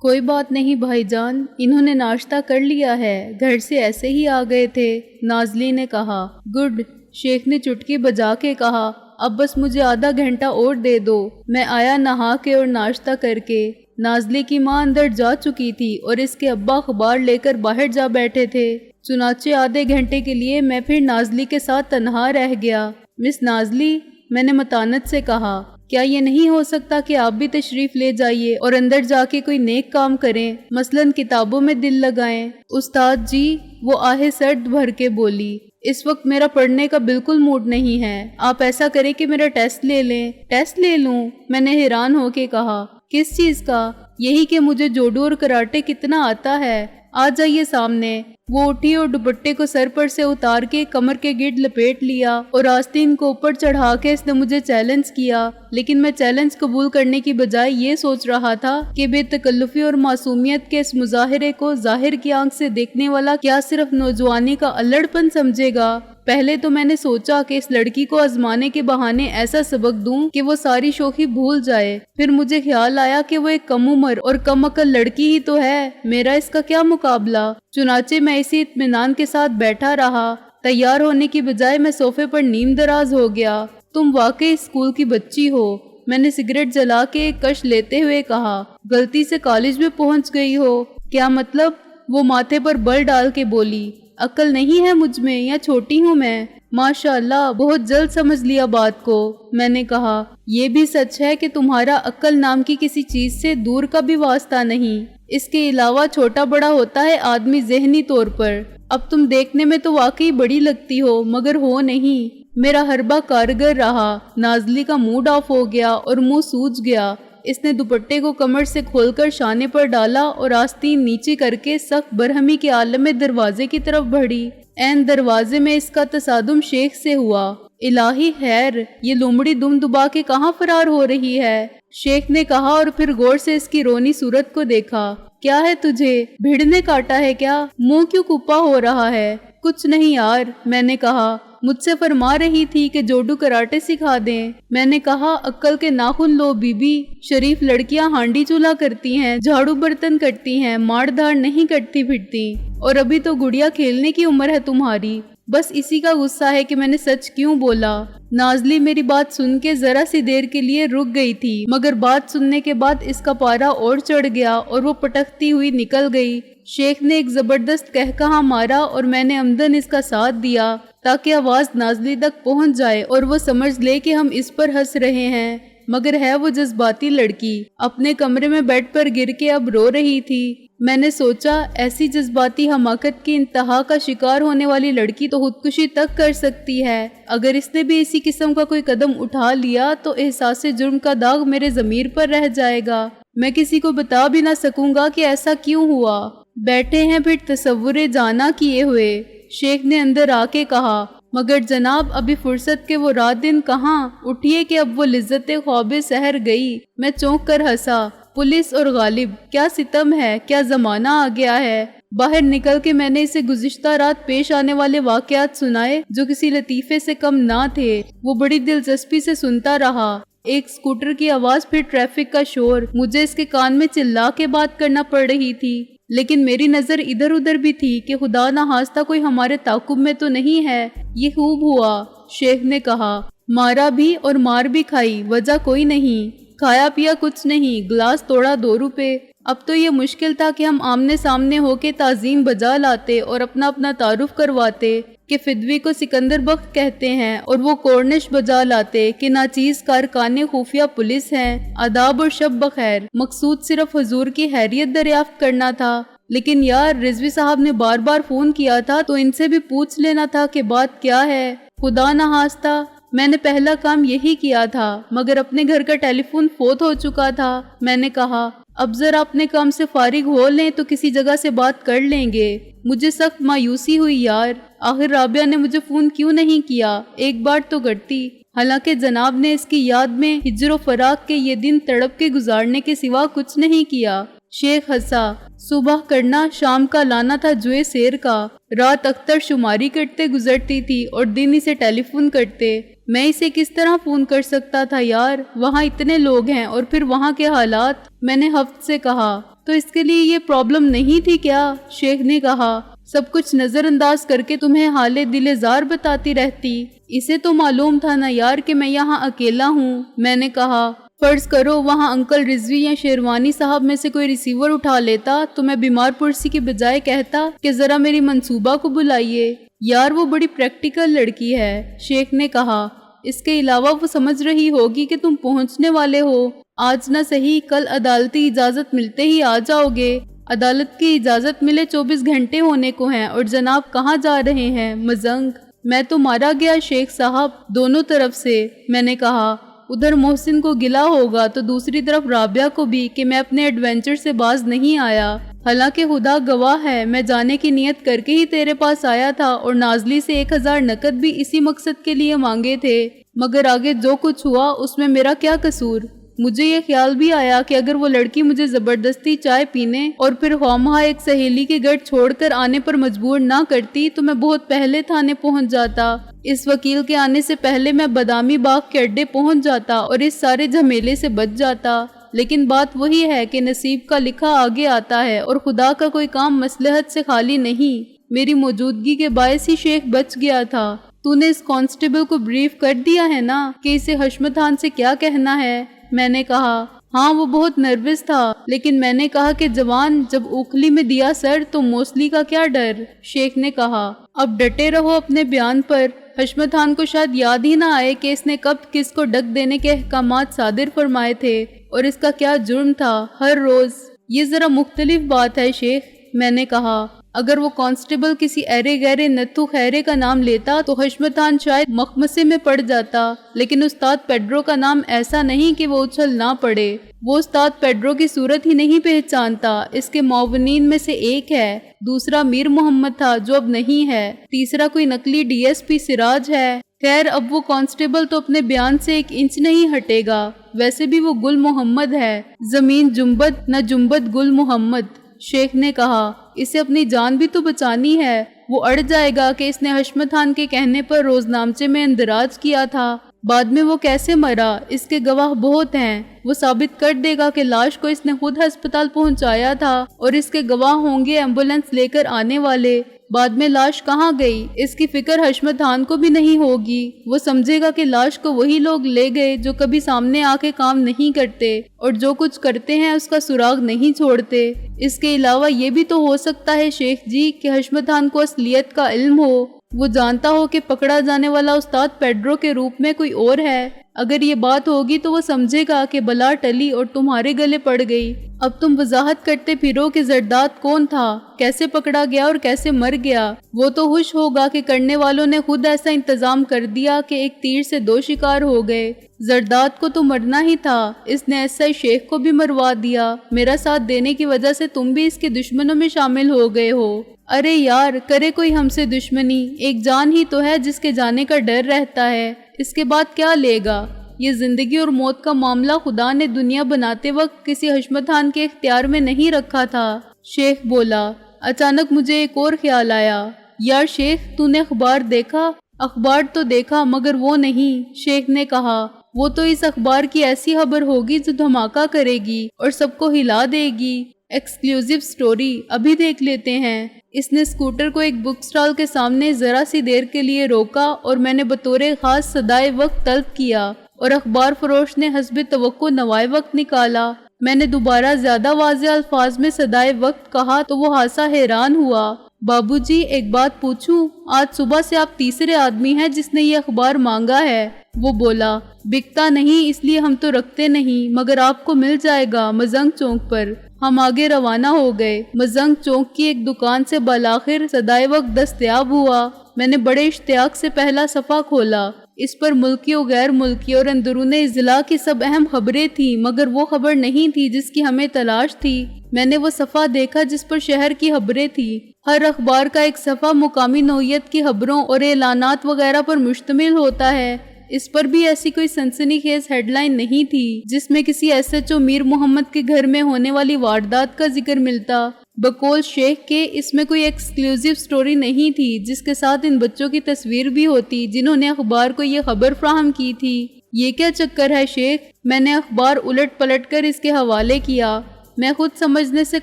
کوئی بات نہیں بھائی جان، انہوں نے ناشتہ کر لیا ہے، گھر سے ایسے ہی آ گئے تھے، نازلی نے کہا۔ گڈ، شیخ نے چٹکی بجا کے کہا۔ اب بس مجھے آدھا گھنٹہ اور دے دو، میں آیا نہا کے اور ناشتہ کر کے۔ نازلی کی ماں اندر جا چکی تھی اور اس کے ابا اخبار لے کر باہر جا بیٹھے تھے، چنانچہ آدھے گھنٹے کے لیے میں پھر نازلی کے ساتھ تنہا رہ گیا۔ مس نازلی، میں نے متانت سے کہا، کیا یہ نہیں ہو سکتا کہ آپ بھی تشریف لے جائیے اور اندر جا کے کوئی نیک کام کریں، مثلاً کتابوں میں دل لگائیں؟ استاد جی، وہ آہ سرد بھر کے بولی، اس وقت میرا پڑھنے کا بالکل موڈ نہیں ہے، آپ ایسا کریں کہ میرا ٹیسٹ لے لیں۔ ٹیسٹ لے لوں؟ میں نے حیران ہو کے کہا، کس چیز کا؟ یہی کہ مجھے جوڈو اور کراٹے کتنا آتا ہے، آ جائیے سامنے۔ وہ اٹھی اور دوپٹے کو سر پر سے اتار کے کمر کے گرد لپیٹ لیا اور آستین کو اوپر چڑھا کے اس نے مجھے چیلنج کیا، لیکن میں چیلنج قبول کرنے کی بجائے یہ سوچ رہا تھا کہ بے تکلفی اور معصومیت کے اس مظاہرے کو ظاہر کی آنکھ سے دیکھنے والا کیا صرف نوجوانی کا الڑ پن سمجھے گا۔ پہلے تو میں نے سوچا کہ اس لڑکی کو آزمانے کے بہانے ایسا سبق دوں کہ وہ ساری شوخی بھول جائے، پھر مجھے خیال آیا کہ وہ ایک کم عمر اور کم عقل لڑکی ہی تو ہے، میرا اس کا کیا مقابلہ؟ چنانچہ میں اسی اطمینان کے ساتھ بیٹھا رہا، تیار ہونے کی بجائے میں صوفے پر نیم دراز ہو گیا۔ تم واقعی اسکول کی بچی ہو، میں نے سگریٹ جلا کے ایک کش لیتے ہوئے کہا۔ غلطی سے کالج میں پہنچ گئی ہو؟ کیا مطلب؟ وہ ماتھے پر بل ڈال کے بولی۔ عقل نہیں ہے مجھ میں یا چھوٹی ہوں میں؟ ماشاءاللہ، بہت جلد سمجھ لیا بات کو، میں نے کہا۔ یہ بھی سچ ہے کہ تمہارا عقل نام کی کسی چیز سے دور کا بھی واسطہ نہیں، اس کے علاوہ چھوٹا بڑا ہوتا ہے آدمی ذہنی طور پر۔ اب تم دیکھنے میں تو واقعی بڑی لگتی ہو مگر ہو نہیں۔ میرا حربہ کارگر رہا، نازلی کا موڈ آف ہو گیا اور منہ سوج گیا۔ اس نے دوپٹے کو کمر سے کھول کر شانے پر ڈالا اور آستین نیچے کر کے سخت برہمی کے عالم میں دروازے کی طرف بڑھی۔ عین دروازے میں اس کا تصادم شیخ سے ہوا۔ الہی خیر، یہ لومڑی دم دبا کے کہاں فرار ہو رہی ہے؟ شیخ نے کہا اور پھر غور سے اس کی رونی صورت کو دیکھا۔ کیا ہے تجھے؟ بھیڑ نے کاٹا ہے کیا؟ منہ کیوں کپا ہو رہا ہے؟ کچھ نہیں یار، میں نے کہا۔ مجھ سے فرما رہی تھی کہ جوڈو کراٹے سکھا دیں۔ میں نے کہا، عقل کے ناخن لو بی بی، شریف لڑکیاں ہانڈی چولہا کرتی ہیں، جھاڑو برتن کرتی ہیں، ماڑ دھاڑ نہیں کرتی پھرتی، اور ابھی تو گڑیا کھیلنے کی عمر ہے تمہاری۔ بس اسی کا غصہ ہے کہ میں نے سچ کیوں بولا۔ نازلی میری بات سن کے ذرا سی دیر کے لیے رک گئی تھی، مگر بات سننے کے بعد اس کا پارا اور چڑھ گیا اور وہ پٹکتی ہوئی نکل گئی۔ شیخ نے ایک زبردست قہقہا مارا اور میں نے عمدن اس کا ساتھ دیا تاکہ آواز نازلی تک پہنچ جائے اور وہ سمجھ لے کہ ہم اس پر ہنس رہے ہیں، مگر ہے وہ جذباتی لڑکی، اپنے کمرے میں بیڈ پر گر کے اب رو رہی تھی۔ میں نے سوچا، ایسی جذباتی حماقت کی انتہا کا شکار ہونے والی لڑکی تو خودکشی تک کر سکتی ہے، اگر اس نے بھی اسی قسم کا کوئی قدم اٹھا لیا تو احساس جرم کا داغ میرے ضمیر پر رہ جائے گا، میں کسی کو بتا بھی نہ سکوں گا کہ ایسا کیوں ہوا۔ بیٹھے ہیں پھر تصور جانا کیے ہوئے، شیخ نے اندر آ کے کہا، مگر جناب ابھی فرصت کے وہ رات دن کہاں، اٹھیے کہ اب وہ لذت خواب سحر گئی۔ میں چونک کر ہنسا۔ پولیس اور غالب، کیا ستم ہے، کیا زمانہ آ گیا ہے۔ باہر نکل کے میں نے اسے گزشتہ رات پیش آنے والے واقعات سنائے جو کسی لطیفے سے کم نہ تھے۔ وہ بڑی دلچسپی سے سنتا رہا۔ ایک سکوٹر کی آواز، پھر ٹریفک کا شور، مجھے اس کے کان میں چلا کے بات کرنا پڑ رہی تھی، لیکن میری نظر ادھر ادھر بھی تھی کہ خدا نہ خواستہ کوئی ہمارے تعاقب میں تو نہیں ہے۔ یہ خوب ہوا، شیخ نے کہا۔ مارا بھی اور مار بھی کھائی، وجہ کوئی نہیں، کھایا پیا کچھ نہیں، گلاس توڑا 2 روپے۔ اب تو یہ مشکل تھا کہ ہم آمنے سامنے ہو کے تعظیم بجا لاتے اور اپنا اپنا تعارف کرواتے کہ فدوی کو سکندر بخت کہتے ہیں، اور وہ کورنش بجا لاتے کہ ناچیز کارکان خفیہ پولیس ہیں۔ آداب اور شب بخیر، مقصود صرف حضور کی خیریت دریافت کرنا تھا۔ لیکن یار، رضوی صاحب نے بار بار فون کیا تھا تو ان سے بھی پوچھ لینا تھا کہ بات کیا ہے۔ خدا نہ خواستہ میں نے پہلا کام یہی کیا تھا، مگر اپنے گھر کا ٹیلی فون فوت ہو چکا تھا۔ میں نے کہا، اب ذرا اپنے کام سے فارغ ہو لیں تو کسی جگہ سے بات کر لیں گے۔ مجھے سخت مایوسی ہوئی یار، آخر رابعہ نے مجھے فون کیوں نہیں کیا، ایک بار تو کرتی۔ حالانکہ جناب نے اس کی یاد میں ہجر و فراق کے یہ دن تڑپ کے گزارنے کے سوا کچھ نہیں کیا۔ شیخ ہنسا۔ صبح کرنا شام کا لانا تھا جوئے سیر کا، رات اختر شماری کرتے گزرتی تھی اور دن اسے ٹیلی فون کرتے۔ میں اسے کس طرح فون کر سکتا تھا یار، وہاں اتنے لوگ ہیں اور پھر وہاں کے حالات۔ میں نے ہفت سے کہا، تو اس کے لیے یہ پرابلم نہیں تھی کیا؟ شیخ نے کہا، سب کچھ نظر انداز کر کے تمہیں حال دل زار بتاتی رہتی۔ اسے تو معلوم تھا نا یار کہ میں یہاں اکیلا ہوں۔ میں نے کہا، فرض کرو وہاں انکل رضوی یا شیروانی صاحب میں سے کوئی ریسیور اٹھا لیتا تو میں بیمار پرسی کے بجائے کہتا کہ ذرا میری منصوبہ کو بلائیے۔ یار وہ بڑی پریکٹیکل لڑکی ہے، شیخ نے کہا۔ اس کے علاوہ وہ سمجھ رہی ہوگی کہ تم پہنچنے والے ہو، آج نہ صحیح کل عدالتی اجازت ملتے ہی آ جاؤ گے۔ عدالت کی اجازت ملے 24 گھنٹے ہونے کو ہیں، اور جناب کہاں جا رہے ہیں؟ مزنگ۔ میں تو مارا گیا شیخ صاحب، دونوں طرف سے۔ میں نے کہا، ادھر محسن کو گلا ہوگا تو دوسری طرف رابعہ کو بھی کہ میں اپنے ایڈونچر سے باز نہیں آیا۔ حالانکہ خدا گواہ ہے میں جانے کی نیت کر کے ہی تیرے پاس آیا تھا، اور نازلی سے 1000 نقد بھی اسی مقصد کے لیے مانگے تھے، مگر آگے جو کچھ ہوا اس میں میرا کیا قصور؟ مجھے یہ خیال بھی آیا کہ اگر وہ لڑکی مجھے زبردستی چائے پینے اور پھر خواہمخواہ ایک سہیلی کے گھر چھوڑ کر آنے پر مجبور نہ کرتی تو میں بہت پہلے تھانے پہنچ جاتا۔ اس وکیل کے آنے سے پہلے میں بادامی باغ کے اڈے پہنچ جاتا اور اس سارے جھمیلے سے بچ جاتا۔ لیکن بات وہی ہے کہ نصیب کا لکھا آگے آتا ہے، اور خدا کا کوئی کام مصلحت سے خالی نہیں۔ میری موجودگی کے باعث ہی شیخ بچ گیا تھا۔ تو نے اس کانسٹیبل کو بریف کر دیا ہے نا کہ اسے حشمت خان سے کیا کہنا ہے؟ میں نے کہا، ہاں وہ بہت نروس تھا، لیکن میں نے کہا کہ جوان جب اوکھلی میں دیا سر تو موسلی کا کیا ڈر؟ شیخ نے کہا، اب ڈٹے رہو اپنے بیان پر۔ حشمت خان کو شاید یاد ہی نہ آئے کہ اس نے کب کس کو ڈک دینے کے احکامات صادر فرمائے تھے اور اس کا کیا جرم تھا۔ ہر روز یہ ذرا مختلف بات ہے شیخ، میں نے کہا۔ اگر وہ کانسٹیبل کسی ایرے گہرے نتھو خیرے کا نام لیتا تو حشمت خان شاید مخمسے میں پڑ جاتا، لیکن استاد پیڈرو کا نام ایسا نہیں کہ وہ اچھل نہ پڑے۔ وہ استاد پیڈرو کی صورت ہی نہیں پہچانتا۔ اس کے معاونین میں سے ایک ہے، دوسرا میر محمد تھا جو اب نہیں ہے، تیسرا کوئی نقلی ڈی ایس پی سراج ہے۔ خیر اب وہ کانسٹیبل تو اپنے بیان سے 1 انچ نہیں ہٹے گا۔ ویسے بھی وہ گل محمد ہے، زمین جنبت نہ جنبت گل محمد۔ شیخ نے کہا، اسے اپنی جان بھی تو بچانی ہے۔ وہ اڑ جائے گا کہ اس نے حشمت خان کے کہنے پر روزنامچے میں اندراج کیا تھا۔ بعد میں وہ کیسے مرا اس کے گواہ بہت ہیں۔ وہ ثابت کر دے گا کہ لاش کو اس نے خود ہسپتال پہنچایا تھا، اور اس کے گواہ ہوں گے ایمبولینس لے کر آنے والے۔ بعد میں لاش کہاں گئی اس کی فکر حشمت خان کو بھی نہیں ہوگی۔ وہ سمجھے گا کہ لاش کو وہی لوگ لے گئے جو کبھی سامنے آ کے کام نہیں کرتے، اور جو کچھ کرتے ہیں اس کا سراغ نہیں چھوڑتے۔ اس کے علاوہ یہ بھی تو ہو سکتا ہے شیخ جی کہ حشمت خان کو اصلیت کا علم ہو، وہ جانتا ہو کہ پکڑا جانے والا استاد پیڈرو کے روپ میں کوئی اور ہے۔ اگر یہ بات ہوگی تو وہ سمجھے گا کہ بلا ٹلی اور تمہارے گلے پڑ گئی۔ اب تم وضاحت کرتے پھرو کہ زرداد کون تھا، کیسے پکڑا گیا اور کیسے مر گیا۔ وہ تو خوش ہوگا کہ کرنے والوں نے خود ایسا انتظام کر دیا کہ ایک تیر سے 2 شکار ہو گئے۔ زرداد کو تو مرنا ہی تھا، اس نے ایسا ہی شیخ کو بھی مروا دیا۔ میرا ساتھ دینے کی وجہ سے تم بھی اس کے دشمنوں میں شامل ہو گئے ہو۔ ارے یار کرے کوئی ہم سے دشمنی، ایک جان ہی تو ہے جس کے جانے کا ڈر رہتا ہے، اس کے بعد کیا لے گا؟ یہ زندگی اور موت کا معاملہ خدا نے دنیا بناتے وقت کسی حشمت خان کے اختیار میں نہیں رکھا تھا۔ شیخ بولا۔ اچانک مجھے ایک اور خیال آیا، یار شیخ تو نے اخبار دیکھا؟ اخبار تو دیکھا مگر وہ نہیں۔ شیخ نے کہا، وہ تو اس اخبار کی ایسی خبر ہوگی جو دھماکہ کرے گی اور سب کو ہلا دے گی۔ ایکسکلوزیو سٹوری، ابھی دیکھ لیتے ہیں۔ اس نے اسکوٹر کو ایک بک سٹال کے سامنے ذرا سی دیر کے لیے روکا اور میں نے بطور خاص صدائے وقت طلب کیا اور اخبار فروش نے حسب توقع نوائے وقت نکالا۔ میں نے دوبارہ زیادہ واضح الفاظ میں صدائے وقت کہا تو وہ خاصا حیران ہوا۔ بابو جی ایک بات پوچھوں؟ آج صبح سے آپ تیسرے آدمی ہیں جس نے یہ اخبار مانگا ہے۔ وہ بولا، بکتا نہیں اس لیے ہم تو رکھتے نہیں، مگر آپ کو مل جائے گا مزنگ چوک پر۔ ہم آگے روانہ ہو گئے۔ مزنگ چوک کی ایک دکان سے بالآخر صدائے وقت دستیاب ہوا۔ میں نے بڑے اشتیاق سے پہلا صفحہ کھولا۔ اس پر ملکی و غیر ملکی اور اندرون اضلاع کی سب اہم خبریں تھیں، مگر وہ خبر نہیں تھی جس کی ہمیں تلاش تھی۔ میں نے وہ صفحہ دیکھا جس پر شہر کی خبریں تھیں۔ ہر اخبار کا ایک صفحہ مقامی نوعیت کی خبروں اور اعلانات وغیرہ پر مشتمل ہوتا ہے۔ اس پر بھی ایسی کوئی سنسنی خیز ہیڈ لائن نہیں تھی جس میں کسی ایس ایچ او میر محمد کے گھر میں ہونے والی واردات کا ذکر ملتا۔ بقول شیخ کے اس میں کوئی ایکسکلوزیو سٹوری نہیں تھی جس کے ساتھ ان بچوں کی تصویر بھی ہوتی جنہوں نے اخبار کو یہ خبر فراہم کی تھی۔ یہ کیا چکر ہے شیخ؟ میں نے اخبار الٹ پلٹ کر اس کے حوالے کیا۔ میں خود سمجھنے سے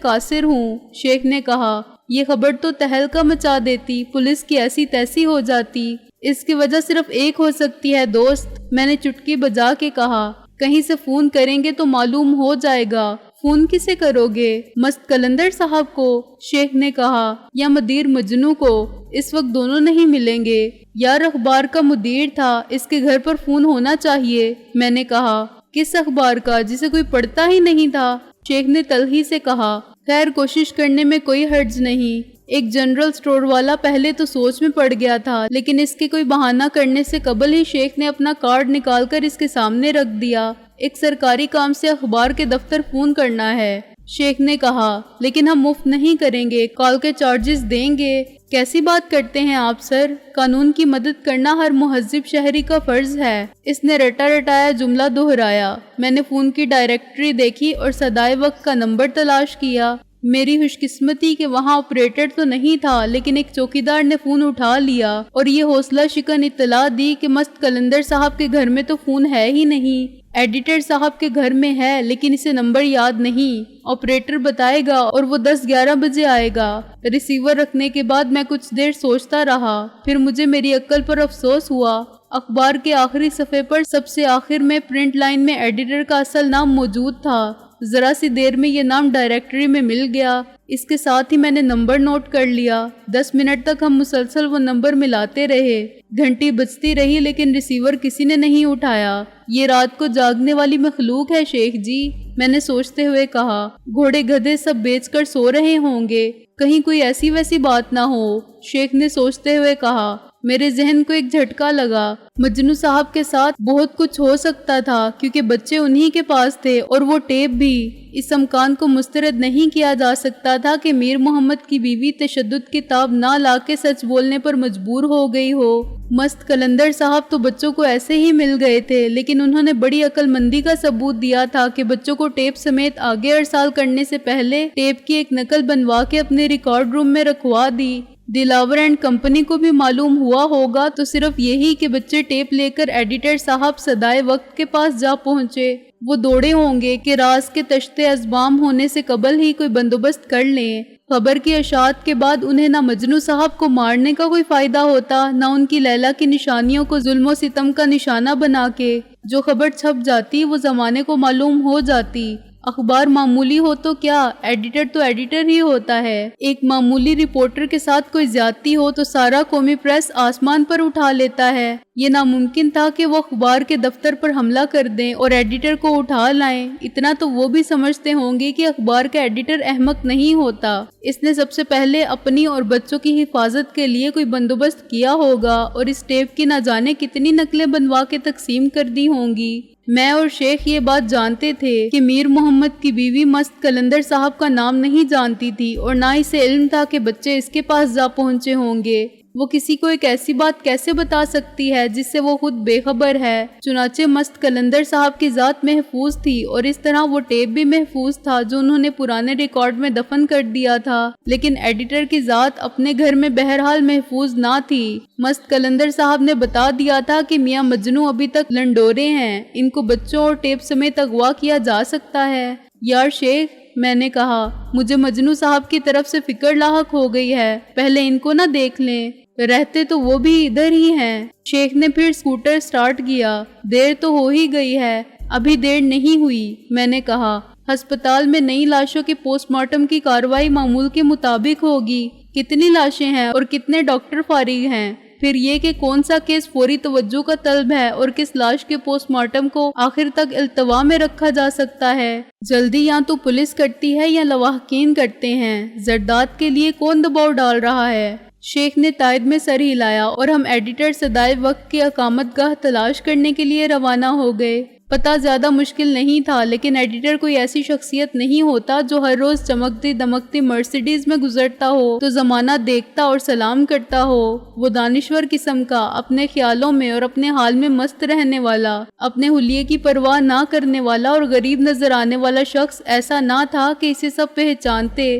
قاصر ہوں، شیخ نے کہا۔ یہ خبر تو تہلکہ مچا دیتی، پولیس کی ایسی تیسی ہو جاتی۔ اس کی وجہ صرف ایک ہو سکتی ہے دوست، میں نے چٹکی بجا کے کہا۔ کہیں سے فون کریں گے تو معلوم ہو جائے گا۔ فون کسے کرو گے؟ مست قلندر صاحب کو، شیخ نے کہا، یا مدیر مجنو کو؟ اس وقت دونوں نہیں ملیں گے۔ یار اخبار کا مدیر تھا، اس کے گھر پر فون ہونا چاہیے، میں نے کہا۔ کس اخبار کا جسے کوئی پڑھتا ہی نہیں تھا؟ شیخ نے تلخی سے کہا۔ خیر کوشش کرنے میں کوئی حرج نہیں۔ ایک جنرل سٹور والا پہلے تو سوچ میں پڑ گیا تھا، لیکن اس کے کوئی بہانہ کرنے سے قبل ہی شیخ نے اپنا کارڈ نکال کر اس کے سامنے رکھ دیا۔ ایک سرکاری کام سے اخبار کے دفتر فون کرنا ہے، شیخ نے کہا، لیکن ہم مفت نہیں کریں گے، کال کے چارجز دیں گے۔ کیسی بات کرتے ہیں آپ سر؟ قانون کی مدد کرنا ہر مہذب شہری کا فرض ہے، اس نے رٹا رٹایا جملہ دہرایا۔ میں نے فون کی ڈائریکٹری دیکھی اور صدائے وقت کا نمبر تلاش کیا۔ میری خوش قسمتی کہ وہاں آپریٹر تو نہیں تھا، لیکن ایک چوکیدار نے فون اٹھا لیا اور یہ حوصلہ شکن اطلاع دی کہ مست قلندر صاحب کے گھر میں تو فون ہے ہی نہیں۔ ایڈیٹر صاحب کے گھر میں ہے، لیکن اسے نمبر یاد نہیں۔ آپریٹر بتائے گا اور وہ 10-11 بجے آئے گا۔ ریسیور رکھنے کے بعد میں کچھ دیر سوچتا رہا، پھر مجھے میری عقل پر افسوس ہوا۔ اخبار کے آخری صفحے پر سب سے آخر میں پرنٹ لائن میں ایڈیٹر کا اصل نام موجود تھا۔ ذرا سی دیر میں یہ نام ڈائریکٹری میں مل گیا۔ اس کے ساتھ ہی میں نے نمبر نوٹ کر لیا۔ 10 منٹ تک ہم مسلسل وہ نمبر ملاتے رہے۔ گھنٹی بجتی رہی لیکن ریسیور کسی نے نہیں اٹھایا۔ یہ رات کو جاگنے والی مخلوق ہے شیخ جی، میں نے سوچتے ہوئے کہا۔ گھوڑے گدھے سب بیچ کر سو رہے ہوں گے، کہیں کوئی ایسی ویسی بات نہ ہو، شیخ نے سوچتے ہوئے کہا۔ میرے ذہن کو ایک جھٹکا لگا۔ مجنو صاحب کے ساتھ بہت کچھ ہو سکتا تھا کیونکہ بچے انہی کے پاس تھے اور وہ ٹیپ بھی۔ اس امکان کو مسترد نہیں کیا جا سکتا تھا کہ میر محمد کی بیوی تشدد کی تاب نہ لا کے سچ بولنے پر مجبور ہو گئی ہو۔ مست قلندر صاحب تو بچوں کو ایسے ہی مل گئے تھے، لیکن انہوں نے بڑی عقل مندی کا ثبوت دیا تھا کہ بچوں کو ٹیپ سمیت آگے ارسال کرنے سے پہلے ٹیپ کی ایک نقل بنوا کے اپنے ریکارڈ روم میں رکھوا دی۔ دلاور اینڈ کمپنی کو بھی معلوم ہوا ہوگا تو صرف یہی کہ بچے ٹیپ لے کر ایڈیٹر صاحب صدائے وقت کے پاس جا پہنچے۔ وہ دوڑے ہوں گے کہ راز کے تشتے ازبام ہونے سے قبل ہی کوئی بندوبست کر لیں۔ خبر کی اشاعت کے بعد انہیں نہ مجنو صاحب کو مارنے کا کوئی فائدہ ہوتا، نہ ان کی لیلا کی نشانیوں کو ظلم و ستم کا نشانہ بنا کے جو خبر چھپ جاتی وہ زمانے کو معلوم ہو جاتی۔ اخبار معمولی ہو تو کیا، ایڈیٹر تو ایڈیٹر ہی ہوتا ہے۔ ایک معمولی رپورٹر کے ساتھ کوئی زیادتی ہو تو سارا قومی پریس آسمان پر اٹھا لیتا ہے۔ یہ ناممکن تھا کہ وہ اخبار کے دفتر پر حملہ کر دیں اور ایڈیٹر کو اٹھا لائیں۔ اتنا تو وہ بھی سمجھتے ہوں گے کہ اخبار کا ایڈیٹر احمق نہیں ہوتا، اس نے سب سے پہلے اپنی اور بچوں کی حفاظت کے لیے کوئی بندوبست کیا ہوگا اور اس ٹیپ کی نہ جانے کتنی نقلیں بنوا کے تقسیم کر دی ہوں گی۔ میں اور شیخ یہ بات جانتے تھے کہ میر محمد کی بیوی مست قلندر صاحب کا نام نہیں جانتی تھی اور نہ اسے علم تھا کہ بچے اس کے پاس جا پہنچے ہوں گے۔ وہ کسی کو ایک ایسی بات کیسے بتا سکتی ہے جس سے وہ خود بے خبر ہے؟ چنانچہ مست قلندر صاحب کی ذات محفوظ تھی اور اس طرح وہ ٹیپ بھی محفوظ تھا جو انہوں نے پرانے ریکارڈ میں دفن کر دیا تھا، لیکن ایڈیٹر کی ذات اپنے گھر میں بہرحال محفوظ نہ تھی۔ مست قلندر صاحب نے بتا دیا تھا کہ میاں مجنو ابھی تک لنڈورے ہیں، ان کو بچوں اور ٹیپ سمیت اغوا کیا جا سکتا ہے۔ یار شیخ، میں نے کہا، مجھے مجنو صاحب کی طرف سے فکر لاحق ہو گئی ہے، پہلے ان کو نہ دیکھ لیں، رہتے تو وہ بھی ادھر ہی ہیں۔ شیخ نے پھر سکوٹر سٹارٹ کیا۔ دیر تو ہو ہی گئی ہے۔ ابھی دیر نہیں ہوئی، میں نے کہا۔ ہسپتال میں نئی لاشوں کے پوسٹ مارٹم کی کارروائی معمول کے مطابق ہوگی۔ کتنی لاشیں ہیں اور کتنے ڈاکٹر فارغ ہیں؟ پھر یہ کہ کون سا کیس فوری توجہ کا طلب ہے اور کس لاش کے پوسٹ مارٹم کو آخر تک التوا میں رکھا جا سکتا ہے۔ جلدی یا تو پولیس کرتی ہے یا لواحقین کرتے ہیں۔ زرداد کے لیے کون دباؤ ڈال رہا ہے؟ شیخ نے تائید میں سر ہلایا اور ہم ایڈیٹر صدائے وقت کی اقامت گاہ تلاش کرنے کے لیے روانہ ہو گئے۔ پتہ زیادہ مشکل نہیں تھا، لیکن ایڈیٹر کوئی ایسی شخصیت نہیں ہوتا جو ہر روز چمکتی دمکتی مرسیڈیز میں گزرتا ہو تو زمانہ دیکھتا اور سلام کرتا ہو۔ وہ دانشور قسم کا، اپنے خیالوں میں اور اپنے حال میں مست رہنے والا، اپنے حلیے کی پرواہ نہ کرنے والا اور غریب نظر آنے والا شخص ایسا نہ تھا کہ اسے سب پہچانتے۔